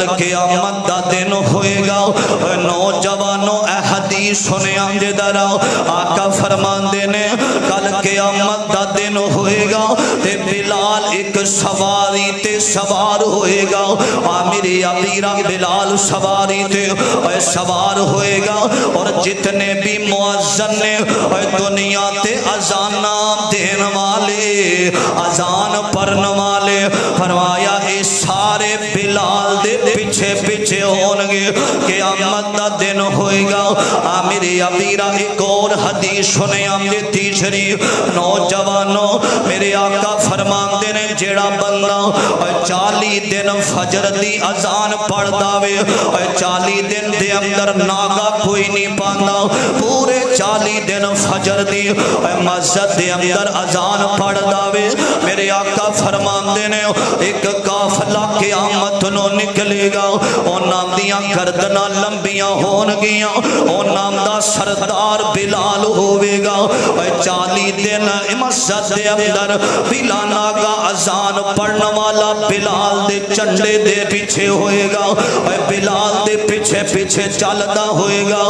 کل قیامت دا دن ہوئے گا نوجوانوں اے حدیث سنے آنجے دراؤ آقا فرمان دینے کل قیامت دا دن ہوئے گا تے بلال ایک سواری تے سوار ہوئے گا آمیر عبیرہ بلال سواری تے سوار ہوئے گا اور جتنے بھی مؤذن نے دنیا تے اذان دین والے اذان پڑھن والے فرمایا اے سارے بلال دے پیچھے پیچھے ہونگے قیامت دا دن ہوئے گا آمیر عبیرہ ایک اور حدیث سنے آمدے تیسری نوجوانوں میرے آقا فرمان دینے جیڑا بندہ 40 دن فجر دی اذان پڑھ داوے 40 دن دے اندر ناگا کوئی نہیں پاندہ پورے 40 دن فجر دی مسجد دے اندر اذان پڑھ داوے میرے آقا فرمان دینے ایک قافلہ قیامت نو نکلے گا او نام دیاں گردناں لمبیاں ہون گیاں او نام دا سردار بلال ہوئے گا 40 دن مسجد دے اندر بلا ناگا اذان پڑھنے والا بلال دے چنڈے دے پیچھے ہوئے گا بلال دے پیچھے پیچھے چلدا ہوئے گا